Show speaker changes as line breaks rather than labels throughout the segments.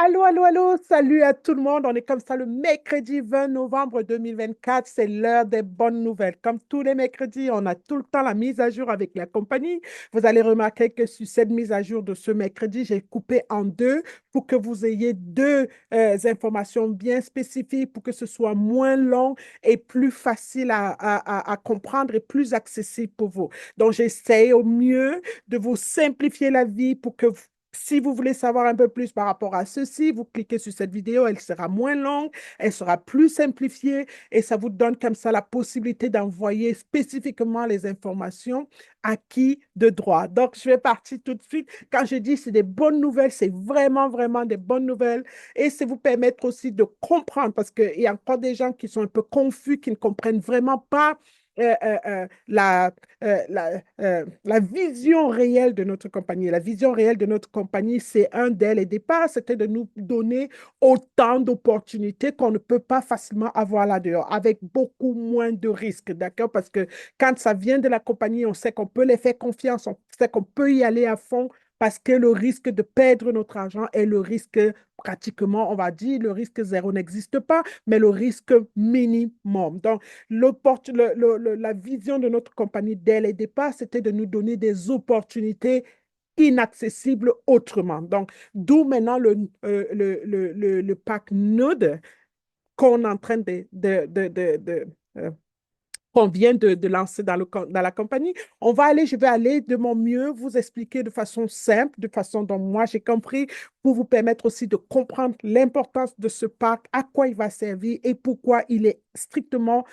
Allô, allô, allô, salut à tout le monde. On est comme ça le mercredi 20 novembre 2024. C'est l'heure des bonnes nouvelles. Comme tous les mercredis, on a tout le temps la mise à jour avec la compagnie. Vous allez remarquer que sur cette mise à jour de ce mercredi, j'ai coupé en deux pour que vous ayez deux informations bien spécifiques, pour que ce soit moins long et plus facile à comprendre et plus accessible pour vous. Donc, j'essaie au mieux de vous simplifier la vie pour que si vous voulez savoir un peu plus par rapport à ceci, vous cliquez sur cette vidéo, elle sera moins longue, elle sera plus simplifiée et ça vous donne comme ça la possibilité d'envoyer spécifiquement les informations à qui de droit. Donc, je vais partir tout de suite. Quand je dis c'est des bonnes nouvelles, c'est vraiment, vraiment des bonnes nouvelles et c'est vous permettre aussi de comprendre parce qu'il y a encore des gens qui sont un peu confus, qui ne comprennent vraiment pas euh, euh, euh, la, la vision réelle de notre compagnie. La vision réelle de notre compagnie, c'est un dès les départs, c'était de nous donner autant d'opportunités qu'on ne peut pas facilement avoir là-dehors, avec beaucoup moins de risques, d'accord? Parce que quand ça vient de la compagnie, on sait qu'on peut les faire confiance, on sait qu'on peut y aller à fond, parce que le risque de perdre notre argent est le risque pratiquement, on va dire, le risque zéro n'existe pas, mais le risque minimum. Donc, la vision de notre compagnie dès le départ, c'était de nous donner des opportunités inaccessibles autrement. Donc, d'où maintenant le pack Node qu'on est en train qu'on vient de lancer dans la compagnie. Je vais aller de mon mieux vous expliquer de façon simple, de façon dont moi j'ai compris, pour vous permettre aussi de comprendre l'importance de ce pack, à quoi il va servir et pourquoi il est strictement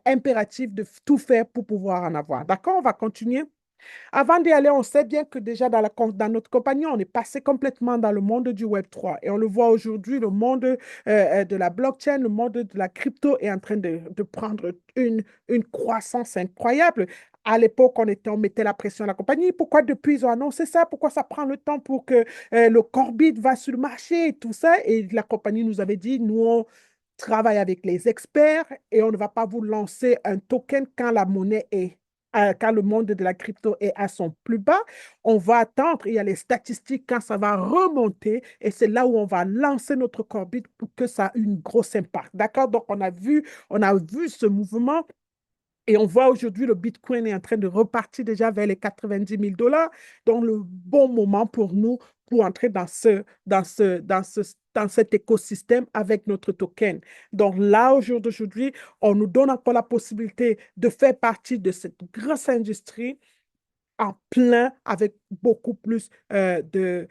impératif de tout faire pour pouvoir en avoir. D'accord? On va continuer. Avant d'y aller, on sait bien que déjà dans notre compagnie, on est passé complètement dans le monde du Web3. Et on le voit aujourd'hui, le monde de la blockchain, le monde de la crypto est en train de prendre une croissance incroyable. À l'époque, on mettait la pression à la compagnie. Pourquoi depuis ils ont annoncé ça? Pourquoi ça prend le temps pour que le Corbit va sur le marché et tout ça? Et la compagnie nous avait dit, nous, on travaille avec les experts et on ne va pas vous lancer un token quand la monnaie est quand le monde de la crypto est à son plus bas, on va attendre, il y a les statistiques quand ça va remonter et c'est là où on va lancer notre Corbit pour que ça ait une grosse impact. D'accord? Donc, on a vu ce mouvement et on voit aujourd'hui le Bitcoin est en train de repartir déjà vers les 90 000 $. Donc, le bon moment pour nous pour entrer dans cet écosystème avec notre token. Donc, là, au jour d'aujourd'hui, on nous donne encore la possibilité de faire partie de cette grosse industrie en plein avec beaucoup plus de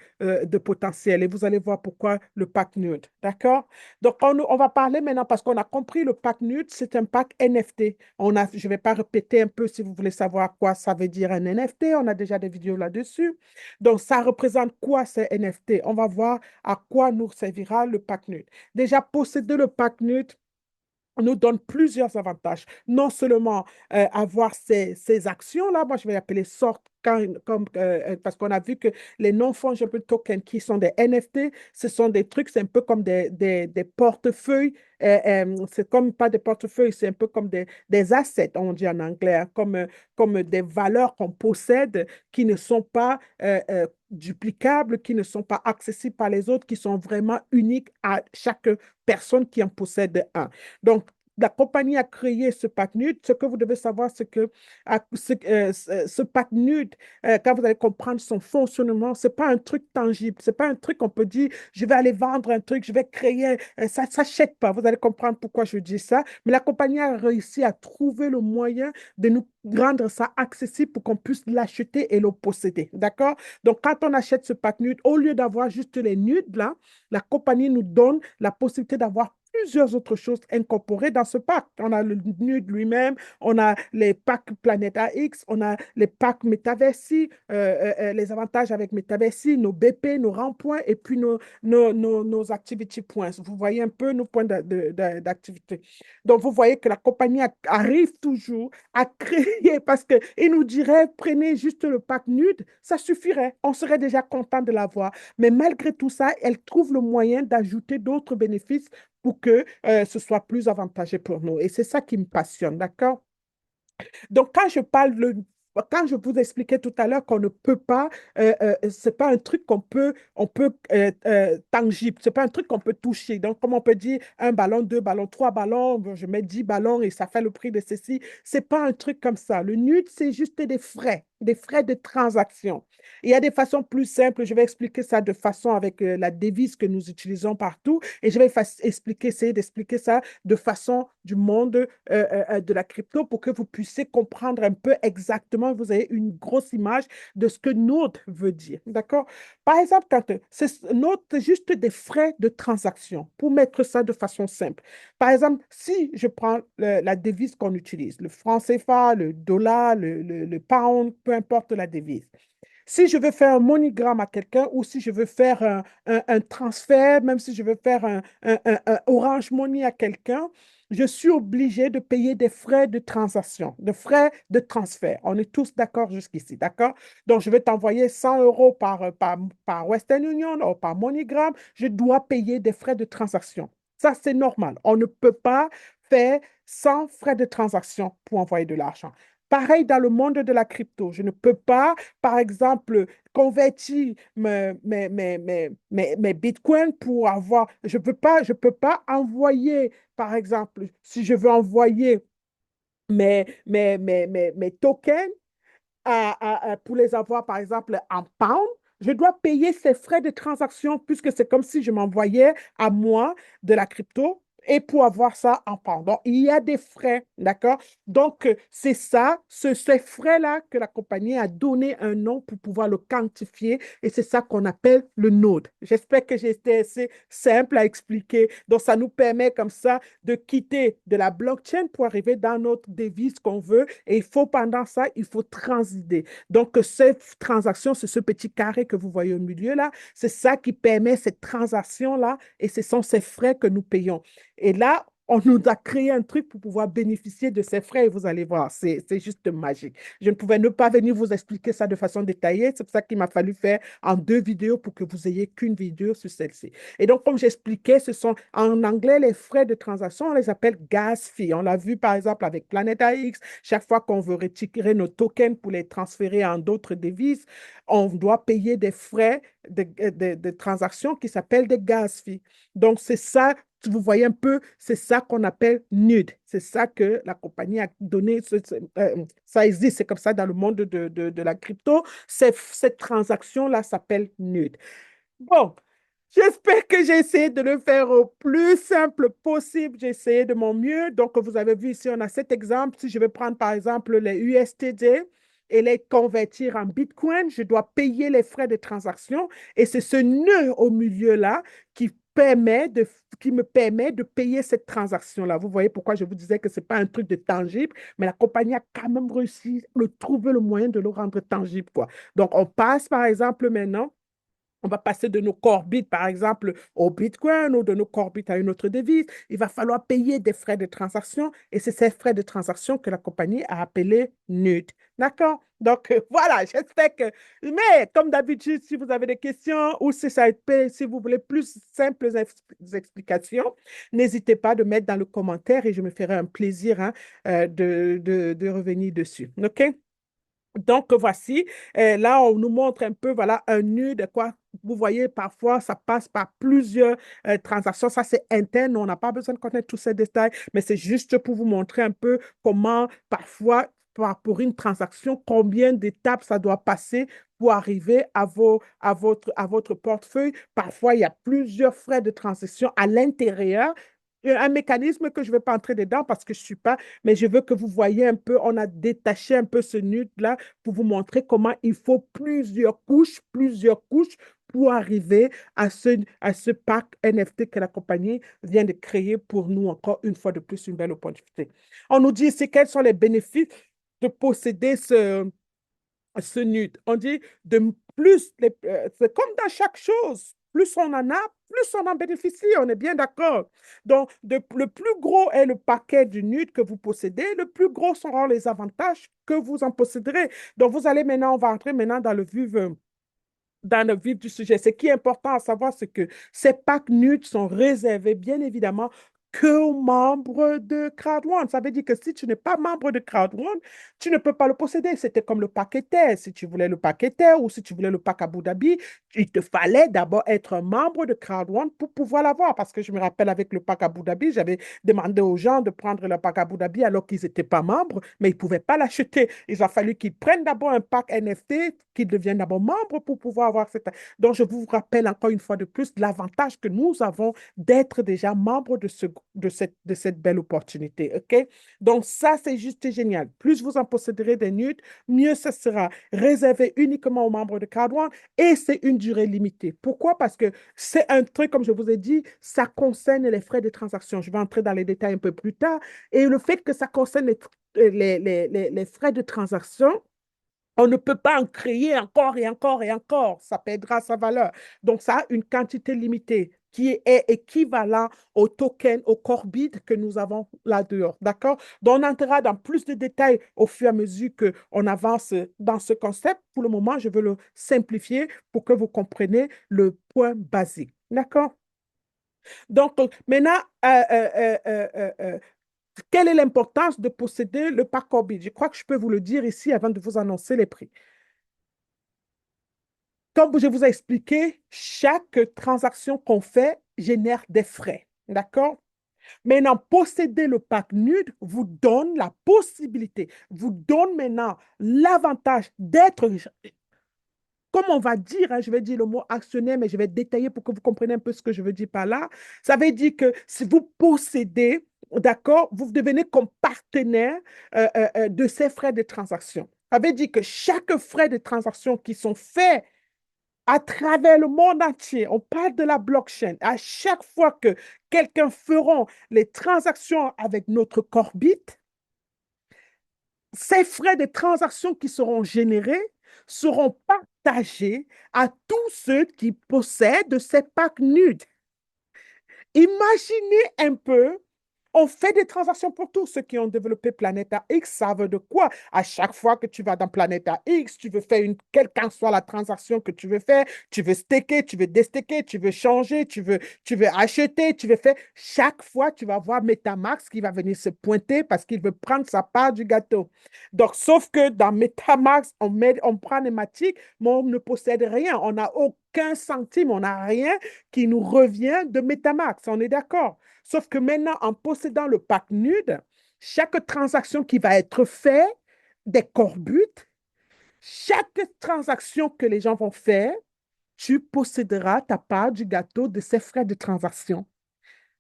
potentiel. Et vous allez voir pourquoi le pack nude. D'accord? Donc, on va parler maintenant parce qu'on a compris le pack nude, c'est un pack NFT. Je ne vais pas répéter un peu si vous voulez savoir quoi ça veut dire un NFT. On a déjà des vidéos là-dessus. Donc, ça représente quoi ces NFT? On va voir à quoi nous servira le pack nude. Déjà, posséder le pack nude, nous donne plusieurs avantages. Non seulement avoir ces actions-là, moi je vais l'appeler sorte parce qu'on a vu que les non-fungible tokens qui sont des NFT, ce sont des trucs, c'est un peu comme des portefeuilles, c'est comme pas des portefeuilles, c'est un peu comme des assets, on dit en anglais, hein, comme des valeurs qu'on possède qui ne sont pas duplicables, qui ne sont pas accessibles par les autres, qui sont vraiment uniques à chaque personne qui en possède un. Donc, la compagnie a créé ce pack nude. Ce que vous devez savoir, c'est que ce pack nude, quand vous allez comprendre son fonctionnement, ce n'est pas un truc tangible. Ce n'est pas un truc qu'on peut dire, je vais aller vendre un truc, je vais créer. Ça ne s'achète pas. Vous allez comprendre pourquoi je dis ça. Mais la compagnie a réussi à trouver le moyen de nous rendre ça accessible pour qu'on puisse l'acheter et le posséder. D'accord? Donc, quand on achète ce pack nude, au lieu d'avoir juste les nudes, là, la compagnie nous donne la possibilité d'avoir plusieurs autres choses incorporées dans ce pack. On a le nude lui-même, on a les packs Planète AX, on a les packs Metaversi, les avantages avec Metaversi, nos BP, nos ronds-points et puis nos activity points. Vous voyez un peu nos points d'activité. Donc, vous voyez que la compagnie arrive toujours à créer parce qu'il nous dirait, prenez juste le pack nude, ça suffirait. On serait déjà content de l'avoir. Mais malgré tout ça, elle trouve le moyen d'ajouter d'autres bénéfices pour que ce soit plus avantageux pour nous. Et c'est ça qui me passionne, d'accord? Donc, quand je parle quand je vous expliquais tout à l'heure qu'on ne peut pas, c'est pas un truc qu'on peut tangible, c'est pas un truc qu'on peut toucher. Donc, comme on peut dire un ballon, deux ballons, trois ballons, bon, je mets 10 ballons et ça fait le prix de ceci. C'est pas un truc comme ça. Le nude, c'est juste des frais de transaction. Il y a des façons plus simples. Je vais expliquer ça de façon avec la devise que nous utilisons partout et je vais essayer d'expliquer ça de façon du monde de la crypto pour que vous puissiez comprendre un peu exactement, vous avez une grosse image de ce que Node veut dire. D'accord? Par exemple, quand Node, c'est juste des frais de transaction pour mettre ça de façon simple. Par exemple, si je prends la devise qu'on utilise, le franc CFA, le dollar, le pound, peu importe la devise. Si je veux faire un MoneyGram à quelqu'un ou si je veux faire un transfert, même si je veux faire un Orange Money à quelqu'un, je suis obligé de payer des frais de transaction, de frais de transfert. On est tous d'accord jusqu'ici, d'accord? Donc, je vais t'envoyer 100 euros par Western Union ou par MoneyGram. Je dois payer des frais de transaction. Ça, c'est normal. On ne peut pas faire sans frais de transaction pour envoyer de l'argent. Pareil dans le monde de la crypto. Je ne peux pas par exemple, convertir mes bitcoins pour avoir. Je peux pas envoyer, par exemple, si je veux envoyer mes tokens pour les avoir, par exemple, en pound, je dois payer ces frais de transaction puisque c'est comme si je m'envoyais à moi de la crypto et pour avoir ça en pound. Donc, il y a des frais, d'accord? Donc, c'est ça, ces frais-là que la compagnie a donné un nom pour pouvoir le quantifier et c'est ça qu'on appelle le node. J'espère que j'ai été assez simple à expliquer. Donc, ça nous permet comme ça de quitter de la blockchain pour arriver dans notre devise qu'on veut. Et il faut, pendant ça, il faut transider. Donc, cette transaction, c'est ce petit carré que vous voyez au milieu là, c'est ça qui permet cette transaction-là et ce sont ces frais que nous payons. Et là, on nous a créé un truc pour pouvoir bénéficier de ces frais et vous allez voir, c'est juste magique. Je ne pouvais ne pas venir vous expliquer ça de façon détaillée. C'est pour ça qu'il m'a fallu faire en deux vidéos pour que vous ayez qu'une vidéo sur celle-ci. Et donc, comme j'expliquais, ce sont en anglais les frais de transaction, on les appelle gas fees. On l'a vu par exemple avec Planète AX. Chaque fois qu'on veut retirer nos tokens pour les transférer en d'autres devises, on doit payer des frais de transaction qui s'appellent des gas fees. Donc, c'est ça, vous voyez un peu, c'est ça qu'on appelle NUD. C'est ça que la compagnie a donné. Ça existe, c'est comme ça dans le monde de la crypto. Cette transaction-là s'appelle NUD. Bon, j'espère que j'ai essayé de le faire au plus simple possible. J'ai essayé de mon mieux. Donc, vous avez vu ici, on a cet exemple. Si je vais prendre par exemple les USTD et les convertir en Bitcoin, je dois payer les frais de transaction. Et c'est ce nœud au milieu-là qui qui me permet de payer cette transaction-là. Vous voyez pourquoi je vous disais que ce n'est pas un truc de tangible, mais la compagnie a quand même réussi à trouver le moyen de le rendre tangible, quoi. Donc, on passe par exemple maintenant on va passer de nos Corbits, par exemple, au Bitcoin ou de nos Corbits à une autre devise. Il va falloir payer des frais de transaction et c'est ces frais de transaction que la compagnie a appelés NUD. D'accord? Donc, voilà, j'espère que... Mais, comme d'habitude, si vous avez des questions ou si si vous voulez plus simples explications, n'hésitez pas de mettre dans le commentaire et je me ferai un plaisir hein, de revenir dessus. OK? Donc, voici, là, on nous montre un peu, voilà, un nu de quoi. Vous voyez, parfois, ça passe par plusieurs transactions. Ça, c'est interne. On n'a pas besoin de connaître tous ces détails, mais c'est juste pour vous montrer un peu comment, parfois, pour une transaction, combien d'étapes ça doit passer pour arriver à votre portefeuille. Parfois, il y a plusieurs frais de transaction à l'intérieur. Un mécanisme que je ne vais pas entrer dedans parce que je ne suis pas, mais je veux que vous voyez un peu, on a détaché un peu ce nude-là pour vous montrer comment il faut plusieurs couches pour arriver à ce pack NFT que la compagnie vient de créer pour nous, encore une fois de plus, une belle opportunité. On nous dit ici quels sont les bénéfices de posséder ce nude. On dit de c'est comme dans chaque chose. Plus on en a, plus on en bénéficie. On est bien d'accord. Donc, le plus gros est le paquet du nude que vous possédez. Le plus gros seront les avantages que vous en posséderez. Donc, vous allez maintenant, on va entrer maintenant dans le vif du sujet. Ce qui est important à savoir, c'est que ces packs nudes sont réservés, bien évidemment, que aux membres de CrowdOne. Ça veut dire que si tu n'es pas membre de CrowdOne, tu ne peux pas le posséder. C'était comme le pack Ether. Si tu voulais le pack Ether ou si tu voulais le pack Abu Dhabi, il te fallait d'abord être un membre de CrowdOne pour pouvoir l'avoir. Parce que je me rappelle avec le pack Abu Dhabi, j'avais demandé aux gens de prendre le pack Abu Dhabi alors qu'ils n'étaient pas membres, mais ils ne pouvaient pas l'acheter. Il a fallu qu'ils prennent d'abord un pack NFT, qu'ils deviennent d'abord membres pour pouvoir avoir cette. Donc, je vous rappelle encore une fois de plus l'avantage que nous avons d'être déjà membre de cette belle opportunité. OK? Donc, ça, c'est juste génial. Plus vous en posséderez des nudes, mieux ce sera. Réservé uniquement aux membres de Card1 et c'est une durée limitée. Pourquoi? Parce que c'est un truc, comme je vous ai dit, ça concerne les frais de transaction. Je vais entrer dans les détails un peu plus tard. Et le fait que ça concerne les frais de transaction, on ne peut pas en créer encore et encore et encore. Ça perdra sa valeur. Donc, ça a une quantité limitée qui est équivalent au token, au Corbit que nous avons là dehors. D'accord? Donc, on entrera dans plus de détails au fur et à mesure qu'on avance dans ce concept. Pour le moment, je veux le simplifier pour que vous compreniez le point basique. D'accord? Donc, maintenant, quelle est l'importance de posséder le pack Corbit? Je crois que je peux vous le dire ici avant de vous annoncer les prix. Comme je vous ai expliqué, chaque transaction qu'on fait génère des frais. D'accord? Maintenant, posséder le pack nude vous donne la possibilité, vous donne maintenant l'avantage d'être, comme on va dire, hein, je vais dire le mot actionnaire, mais je vais détailler pour que vous compreniez un peu ce que je veux dire par là. Ça veut dire que si vous possédez, d'accord, vous devenez comme partenaire de ces frais de transaction. Ça veut dire que chaque frais de transaction qui sont faits à travers le monde entier, on parle de la blockchain. À chaque fois que quelqu'un fera les transactions avec notre Corbit, ces frais de transaction qui seront générés seront partagés à tous ceux qui possèdent ces packs nudes. Imaginez un peu, on fait des transactions pour tous. Ceux qui ont développé Planeta X savent de quoi. À chaque fois que tu vas dans Planeta X, tu veux faire quelle qu'en soit la transaction que tu veux faire, tu veux staker, tu veux déstaker, tu veux changer, tu veux acheter, tu veux faire. Chaque fois, tu vas voir MetaMask qui va venir se pointer parce qu'il veut prendre sa part du gâteau. Donc, sauf que dans MetaMask, on prend les matiques, mais on ne possède rien. On n'a aucun centime, on n'a rien qui nous revient de MetaMask. On est d'accord? Sauf que maintenant, en possédant le pack nude, chaque transaction qui va être faite, des corbuts, chaque transaction que les gens vont faire, tu posséderas ta part du gâteau de ces frais de transaction.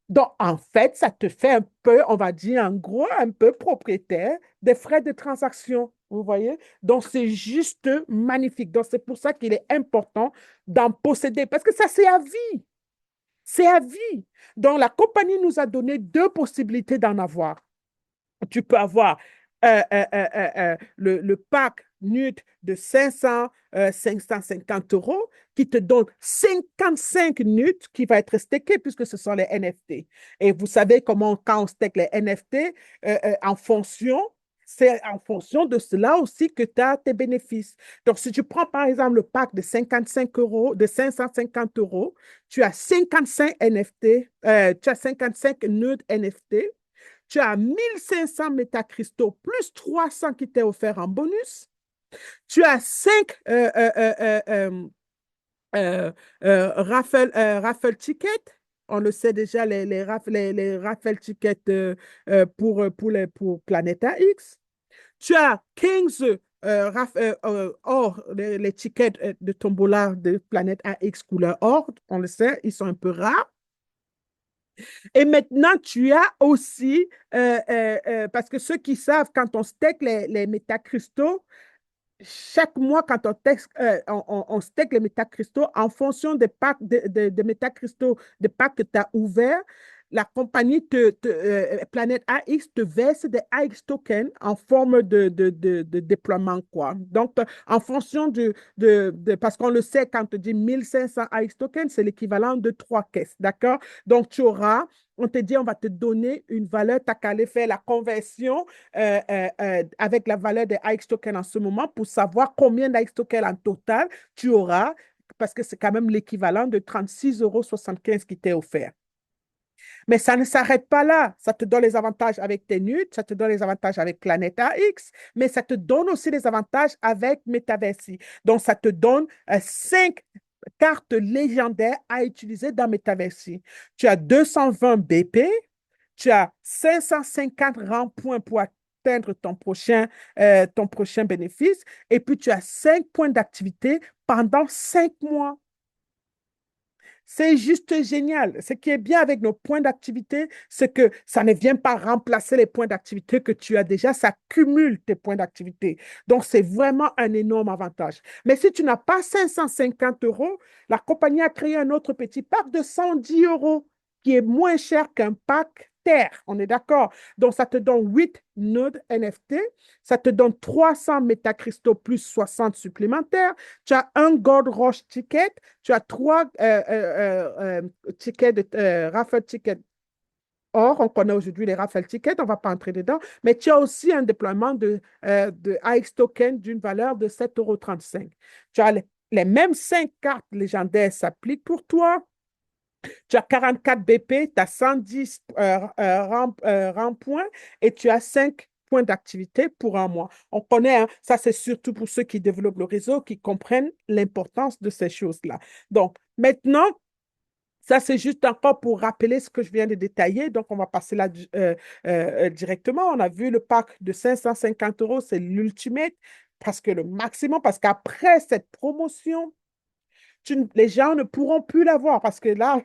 Donc, en fait, ça te fait un peu, on va dire en gros, un peu propriétaire des frais de transaction. Vous voyez? Donc, c'est juste magnifique. Donc, c'est pour ça qu'il est important d'en posséder parce que ça, c'est à vie. C'est à vie. Donc, la compagnie nous a donné deux possibilités d'en avoir. Tu peux avoir le pack NUT de 550 € qui te donne 55 NUT qui va être stacké puisque ce sont les NFT. Et vous savez comment, quand on stake les NFT, en fonction, c'est en fonction de cela aussi que tu as tes bénéfices. Donc, si tu prends par exemple le pack de 55 €, de 550 €, tu as 55 NFT, tu as 55 NUT NFT, tu as 1500 métacristaux plus 300 qui t'est offert en bonus. Tu as 5 raffle tickets. On le sait déjà, les raffle tickets pour Planeta X. Tu as 15 or, les tickets de tombola de Planète AX couleur or. On le sait, ils sont un peu rares. Et maintenant, tu as aussi, parce que ceux qui savent, quand on stake les métacristaux, chaque mois, quand on stake les métacristaux, en fonction des packs de métacristaux, des packs que tu as ouverts, la compagnie Planète AX te verse des AX tokens en forme de déploiement, quoi. Donc, en fonction parce qu'on le sait, quand on te dit 1500 AX tokens, c'est l'équivalent de 3 caisses, d'accord? Donc, on te dit, on va te donner une valeur, tu as qu'à aller faire la conversion avec la valeur des AX tokens en ce moment pour savoir combien d'AX tokens en total tu auras, parce que c'est quand même l'équivalent de 36,75 € qui t'est offert. Mais ça ne s'arrête pas là. Ça te donne les avantages avec tes nudes, ça te donne les avantages avec Planète AX, mais ça te donne aussi les avantages avec Metaversi. Donc, ça te donne 5 cartes légendaires à utiliser dans Metaversi. Tu as 220 BP, tu as 550 rangs points pour atteindre ton prochain bénéfice, et puis tu as 5 points d'activité pendant 5 mois. C'est juste génial. Ce qui est bien avec nos points d'activité, c'est que ça ne vient pas remplacer les points d'activité que tu as déjà, ça cumule tes points d'activité. Donc, c'est vraiment un énorme avantage. Mais si tu n'as pas 550 euros, la compagnie a créé un autre petit pack de 110 euros qui est moins cher qu'un pack Terre. On est d'accord? Donc, ça te donne 8 nodes NFT, ça te donne 300 métacristaux plus 60 supplémentaires, tu as un Gold Rush ticket, tu as 3 tickets de raffle ticket. Or, on connaît aujourd'hui les raffle tickets, on ne va pas entrer dedans, mais tu as aussi un déploiement de AX token d'une valeur de 7,35 €. Tu as les mêmes 5 cartes légendaires s'appliquent pour toi. Tu as 44 BP, tu as 110 points et tu as 5 points d'activité pour un mois. On connaît, hein, ça c'est surtout pour ceux qui développent le réseau, qui comprennent l'importance de ces choses-là. Donc, maintenant, ça, c'est juste encore pour rappeler ce que je viens de détailler. Donc, on va passer là directement. On a vu le pack de 550 euros, c'est l'ultimate, parce que le maximum, parce qu'après cette promotion, les gens ne pourront plus l'avoir parce que là,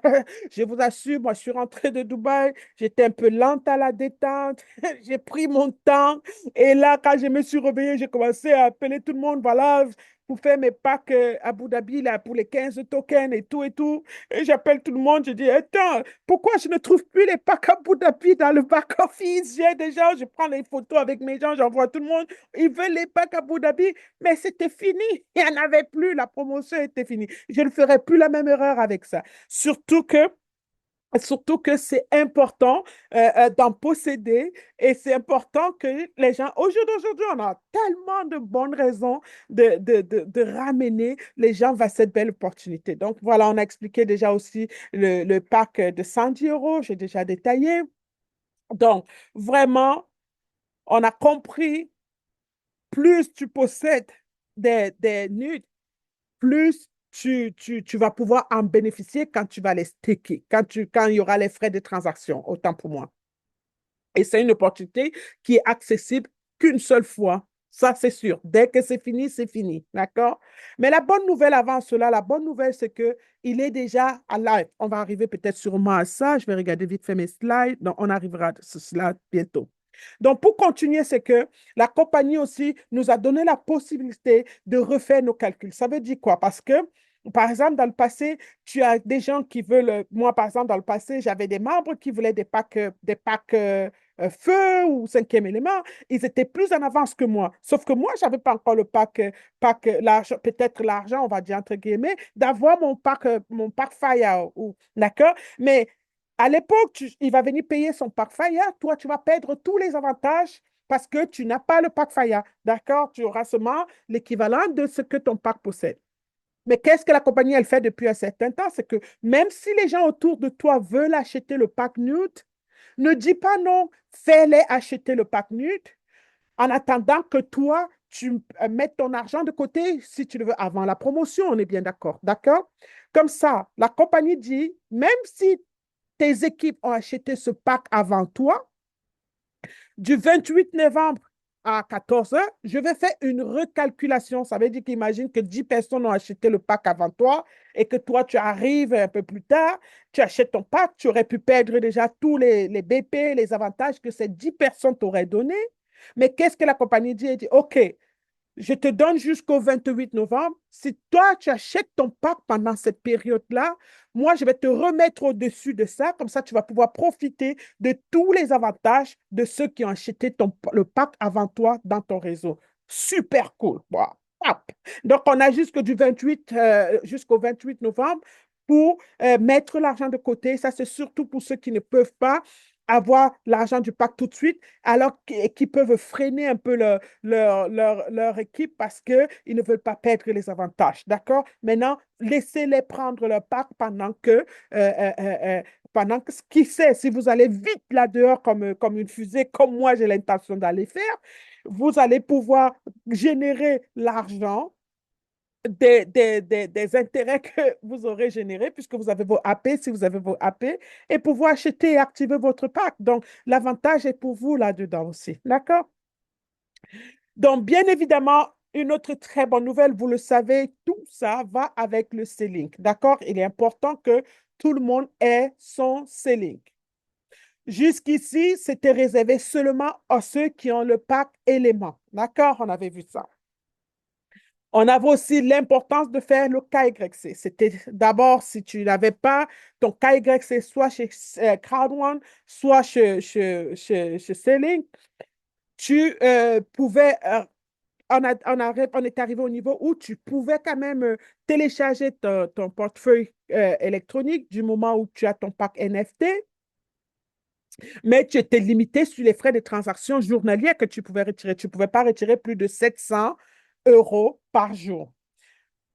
je vous assure, moi, je suis rentrée de Dubaï, j'étais un peu lente à la détente, j'ai pris mon temps et là, quand je me suis réveillée, j'ai commencé à appeler tout le monde, voilà, pour faire mes packs à Abu Dhabi, là, pour les 15 tokens et tout et tout. Et j'appelle tout le monde, je dis, attends, pourquoi je ne trouve plus les packs à Abu Dhabi dans le back-office? J'ai déjà, je prends les photos avec mes gens, j'envoie tout le monde, ils veulent les packs à Abu Dhabi, mais c'était fini, il n'y en avait plus, la promotion était finie. Je ne ferai plus la même erreur avec ça. Surtout que c'est important d'en posséder et c'est important que les gens, au jour d'aujourd'hui, on a tellement de bonnes raisons de ramener les gens vers cette belle opportunité. Donc voilà, on a expliqué déjà aussi le pack de 110 euros, j'ai déjà détaillé. Donc vraiment, on a compris, plus tu possèdes des nudes, plus tu vas pouvoir en bénéficier quand tu vas les staker, quand il y aura les frais de transaction, autant pour moi. Et c'est une opportunité qui est accessible qu'une seule fois. Ça, c'est sûr. Dès que c'est fini, c'est fini. D'accord? Mais la bonne nouvelle avant cela, la bonne nouvelle, c'est que il est déjà à live. On va arriver peut-être sûrement à ça. Je vais regarder vite fait mes slides. Donc, on arrivera à cela bientôt. Donc, pour continuer, c'est que la compagnie aussi nous a donné la possibilité de refaire nos calculs. Ça veut dire quoi? Parce que, par exemple, dans le passé, tu as des gens qui veulent, moi, par exemple, dans le passé, j'avais des membres qui voulaient des packs feu ou cinquième élément. Ils étaient plus en avance que moi. Sauf que moi, je n'avais pas encore le pack l'argent, peut-être l'argent, on va dire entre guillemets, d'avoir mon pack Fire. D'accord? Mais à l'époque, il va venir payer son pack Fire. Toi, tu vas perdre tous les avantages parce que tu n'as pas le pack Fire. D'accord? Tu auras seulement l'équivalent de ce que ton pack possède. Mais qu'est-ce que la compagnie, elle fait depuis un certain temps? C'est que même si les gens autour de toi veulent acheter le pack Nude, ne dis pas non, fais-les acheter le pack Nude en attendant que toi, tu mettes ton argent de côté, si tu le veux, avant la promotion, on est bien d'accord. D'accord? Comme ça, la compagnie dit, même si tes équipes ont acheté ce pack avant toi, du 28 novembre à 14 heures, je vais faire une recalculation. Ça veut dire qu'imagine que 10 personnes ont acheté le pack avant toi et que toi, tu arrives un peu plus tard, tu achètes ton pack, tu aurais pu perdre déjà tous les BP, les avantages que ces 10 personnes t'auraient donné. Mais qu'est-ce que la compagnie dit? Elle dit, OK, je te donne jusqu'au 28 novembre. Si toi, tu achètes ton pack pendant cette période-là, moi, je vais te remettre au-dessus de ça. Comme ça, tu vas pouvoir profiter de tous les avantages de ceux qui ont acheté le pack avant toi dans ton réseau. Super cool. Wow. Hop. Donc, on a jusqu'au 28 novembre pour mettre l'argent de côté. Ça, c'est surtout pour ceux qui ne peuvent pas avoir l'argent du pack tout de suite, alors qui peuvent freiner un peu leur équipe parce qu'ils ne veulent pas perdre les avantages. D'accord? Maintenant, laissez-les prendre leur pack pendant que, qui sait, si vous allez vite là-dehors comme une fusée, comme moi j'ai l'intention d'aller faire, vous allez pouvoir générer l'argent des intérêts que vous aurez générés puisque vous avez vos AP, si vous avez vos AP, et pouvoir acheter et activer votre pack. Donc, l'avantage est pour vous là-dedans aussi. D'accord? Donc, bien évidemment, une autre très bonne nouvelle, vous le savez, tout ça va avec le C-Link. D'accord? Il est important que tout le monde ait son C-Link. Jusqu'ici, c'était réservé seulement à ceux qui ont le pack élément. D'accord? On avait vu ça. On avait aussi l'importance de faire le KYC. C'était d'abord, si tu n'avais pas ton KYC, soit chez CrowdOne, soit chez C-Link, tu pouvais, on est arrivé au niveau où tu pouvais quand même télécharger ton portefeuille électronique du moment où tu as ton pack NFT, mais tu étais limité sur les frais de transaction journaliers que tu pouvais retirer. Tu ne pouvais pas retirer plus de 700 € par jour.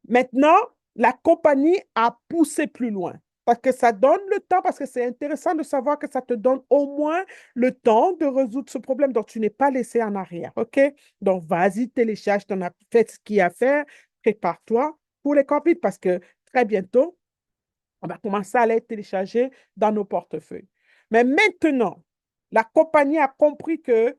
Maintenant, la compagnie a poussé plus loin parce que ça donne le temps, parce que c'est intéressant de savoir que ça te donne au moins le temps de résoudre ce problème. Donc, tu n'es pas laissé en arrière, OK? Donc, vas-y, télécharge, tu en as fait ce qu'il y a à faire, prépare-toi pour les copies parce que très bientôt, on va commencer à les télécharger dans nos portefeuilles. Mais maintenant, la compagnie a compris que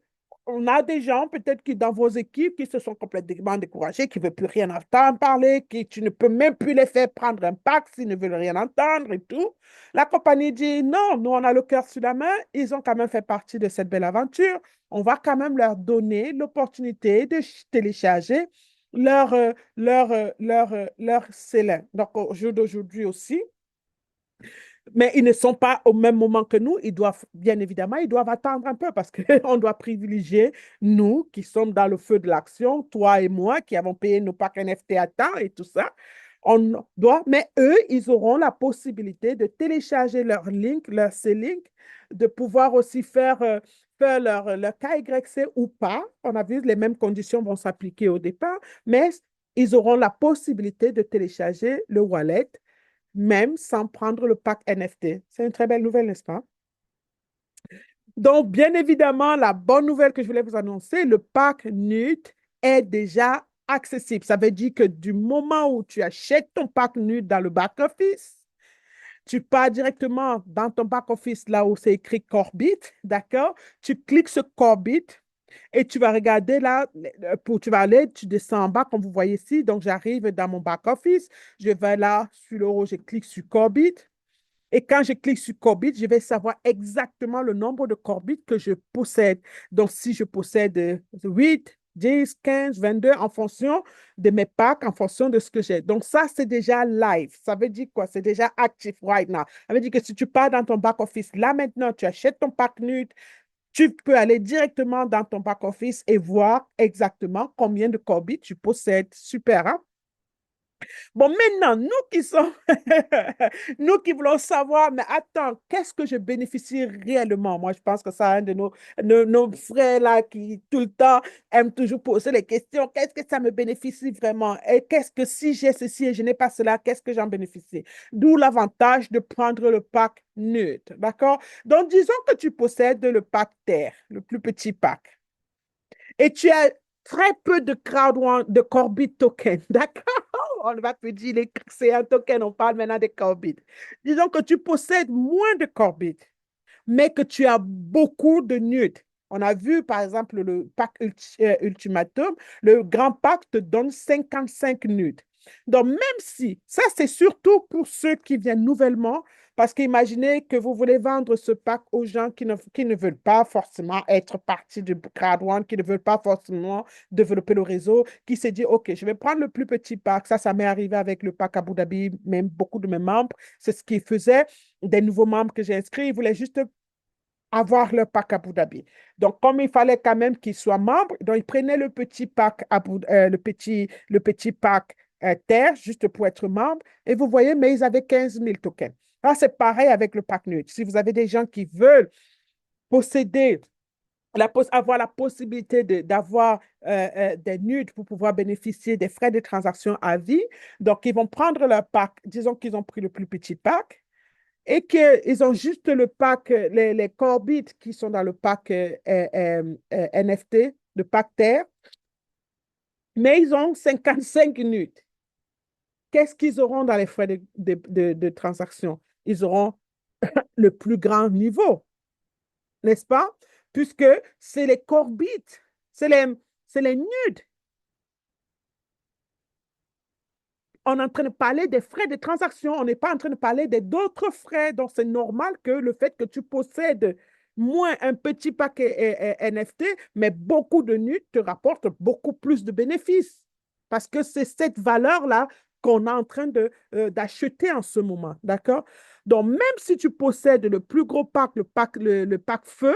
on a des gens peut-être qui dans vos équipes qui se sont complètement découragés, qui ne veulent plus rien entendre parler, qui tu ne peux même plus les faire prendre un pack s'ils ne veulent rien entendre et tout. La compagnie dit non, nous on a le cœur sur la main, ils ont quand même fait partie de cette belle aventure. On va quand même leur donner l'opportunité de télécharger leur célin. Donc au jour d'aujourd'hui aussi, mais ils ne sont pas au même moment que nous. Ils doivent, bien évidemment, ils doivent attendre un peu parce qu'on doit privilégier nous qui sommes dans le feu de l'action, toi et moi qui avons payé nos packs NFT à temps et tout ça. On doit, mais eux, ils auront la possibilité de télécharger leur link, leur C-Link, de pouvoir aussi faire leur KYC ou pas. On a vu les mêmes conditions vont s'appliquer au départ, mais ils auront la possibilité de télécharger le wallet même sans prendre le pack NFT. C'est une très belle nouvelle, n'est-ce pas? Donc, bien évidemment, la bonne nouvelle que je voulais vous annoncer, le pack NUT est déjà accessible. Ça veut dire que du moment où tu achètes ton pack NUT dans le back-office, tu pars directement dans ton back-office là où c'est écrit Corbit, d'accord? Tu cliques sur Corbit et tu vas regarder là, tu vas aller, tu descends en bas comme vous voyez ici. Donc, j'arrive dans mon back-office, je vais là sur le haut, je clique sur Corbit. Et quand je clique sur Corbit, je vais savoir exactement le nombre de Corbit que je possède. Donc, si je possède 8, 10, 15, 22, en fonction de mes packs, en fonction de ce que j'ai. Donc, ça, c'est déjà live. Ça veut dire quoi? C'est déjà actif right now. Ça veut dire que si tu pars dans ton back-office, là maintenant, tu achètes ton pack NUT, tu peux aller directement dans ton back-office et voir exactement combien de Corbit tu possèdes. Super, hein? Bon, maintenant, nous qui sommes, nous qui voulons savoir, mais attends, qu'est-ce que je bénéficie réellement? Moi, je pense que ça, un de nos frères là qui tout le temps aiment toujours poser les questions. Qu'est-ce que ça me bénéficie vraiment? Et qu'est-ce que si j'ai ceci et je n'ai pas cela, qu'est-ce que j'en bénéficie? D'où l'avantage de prendre le pack neutre, d'accord? Donc, disons que tu possèdes le pack Terre, le plus petit pack, et tu as très peu de de Corbit token, d'accord? On va te dire, c'est un token, on parle maintenant de Corbit. Disons que tu possèdes moins de Corbit, mais que tu as beaucoup de NUT. On a vu, par exemple, le pack Ultimatum, le grand pack te donne 55 NUT. Donc, même si, ça, c'est surtout pour ceux qui viennent nouvellement, parce qu'imaginez que vous voulez vendre ce pack aux gens qui ne veulent pas forcément être partie du Crowd One, qui ne veulent pas forcément développer le réseau, qui se dit, OK, je vais prendre le plus petit pack. Ça m'est arrivé avec le pack Abu Dhabi, même beaucoup de mes membres, c'est ce qu'ils faisaient. Des nouveaux membres que j'ai inscrits, ils voulaient juste avoir leur pack Abu Dhabi. Donc, comme il fallait quand même qu'ils soient membres, donc ils prenaient le petit pack, le petit pack Terre, juste pour être membre. Et vous voyez, mais ils avaient 15 000 tokens. Là, c'est pareil avec le pack NUT. Si vous avez des gens qui veulent posséder, avoir la possibilité d'avoir des NUT pour pouvoir bénéficier des frais de transaction à vie, donc ils vont prendre leur pack, disons qu'ils ont pris le plus petit pack, et qu'ils ont juste le pack, les Corbit qui sont dans le pack NFT, le pack Terre, mais ils ont 55 minutes. Qu'est-ce qu'ils auront dans les frais de transaction? Ils auront le plus grand niveau, n'est-ce pas? Puisque c'est les Corbit, c'est les, c'est les nudes. On est en train de parler des frais de transaction, on n'est pas en train de parler d'autres frais. Donc, c'est normal que le fait que tu possèdes moins un petit paquet NFT, mais beaucoup de nudes te rapporte beaucoup plus de bénéfices. Parce que c'est cette valeur-là qu'on est en train d'acheter en ce moment. D'accord? Donc, même si tu possèdes le plus gros pack, le pack feu,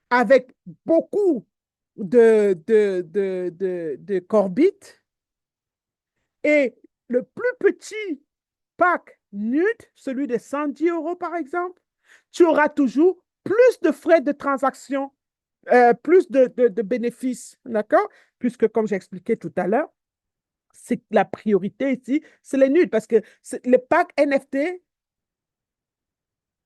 avec beaucoup de Corbit, et le plus petit pack nude, celui de 110 euros par exemple, tu auras toujours plus de frais de transaction, plus de bénéfices, d'accord? Puisque, comme j'ai expliqué tout à l'heure, c'est la priorité ici, c'est les nudes, parce que les packs NFT,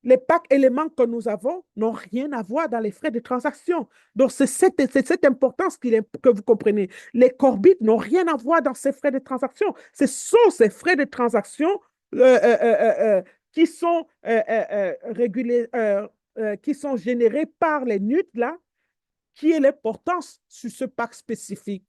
les packs éléments que nous avons n'ont rien à voir dans les frais de transaction. Donc, c'est cette importance que vous comprenez. Les Corbit n'ont rien à voir dans ces frais de transaction. Ce sont ces frais de transaction euh, euh, euh, euh, qui sont régulés, qui sont générés par les NUT, là, qui est l'importance sur ce pack spécifique.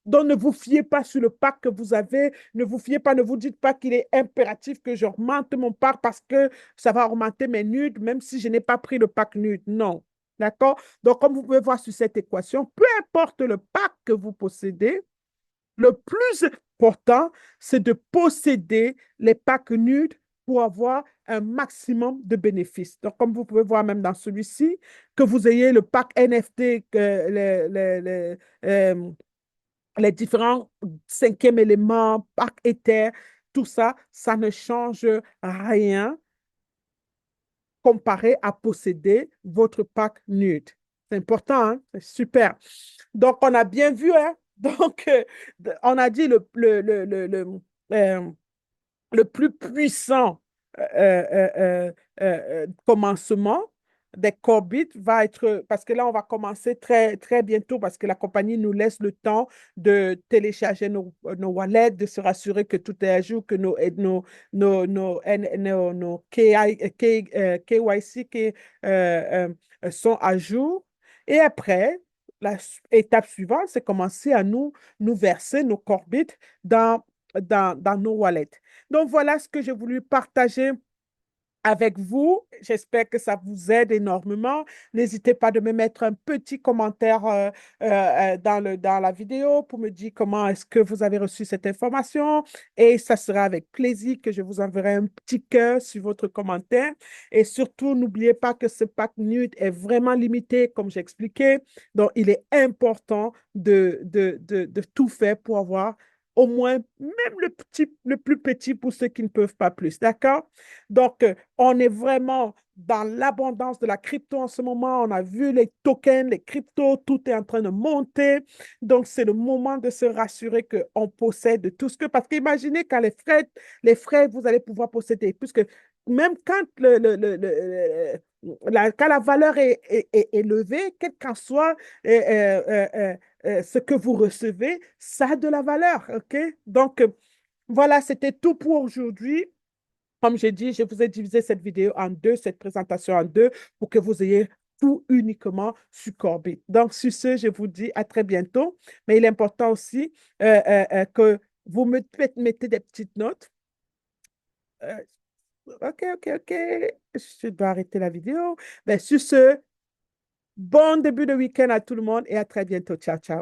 Donc, ne vous fiez pas sur le pack que vous avez. Ne vous fiez pas, ne vous dites pas qu'il est impératif que j'augmente mon pack parce que ça va augmenter mes nudes, même si je n'ai pas pris le pack nude. Non. D'accord? Donc, comme vous pouvez voir sur cette équation, peu importe le pack que vous possédez, le plus important, c'est de posséder les packs nudes pour avoir un maximum de bénéfices. Donc, comme vous pouvez voir même dans celui-ci, que vous ayez le pack NFT, les différents cinquièmes éléments, pack éther, tout ça, ça ne change rien comparé à posséder votre pack nude. C'est important, hein? C'est super. Donc, on a bien vu, hein? Donc, on a dit euh, le plus puissant commencement des Corbit va être, parce que là, on va commencer très, très bientôt, parce que la compagnie nous laisse le temps de télécharger nos wallets, de se rassurer que tout est à jour, que nos KYC sont à jour. Et après, l'étape suivante, c'est commencer à nous verser nos Corbit dans nos wallets. Donc, voilà ce que j'ai voulu partager avec vous. J'espère que ça vous aide énormément. N'hésitez pas de me mettre un petit commentaire dans la vidéo pour me dire comment est-ce que vous avez reçu cette information. Et ça sera avec plaisir que je vous enverrai un petit cœur sur votre commentaire. Et surtout, n'oubliez pas que ce pack nude est vraiment limité, comme j'ai expliqué. Donc, il est important de tout faire pour avoir au moins même le plus petit pour ceux qui ne peuvent pas plus. D'accord? Donc, on est vraiment dans l'abondance de la crypto en ce moment. On a vu les tokens, les cryptos, tout est en train de monter. Donc, c'est le moment de se rassurer qu'on possède tout ce que... Parce qu'imaginez quand les frais, vous allez pouvoir posséder. Puisque même quand, quand la valeur est élevée, quel qu'en soit ce que vous recevez, ça a de la valeur. OK? Donc, voilà, c'était tout pour aujourd'hui. Comme j'ai dit, je vous ai divisé cette vidéo en deux, cette présentation en deux, pour que vous ayez tout uniquement sur Corbit. Donc, sur ce, je vous dis à très bientôt. Mais il est important aussi que vous mettez des petites notes. Euh, OK, OK, OK. Je dois arrêter la vidéo. Ben, sur ce, bon début de week-end à tout le monde et à très bientôt. Ciao, ciao.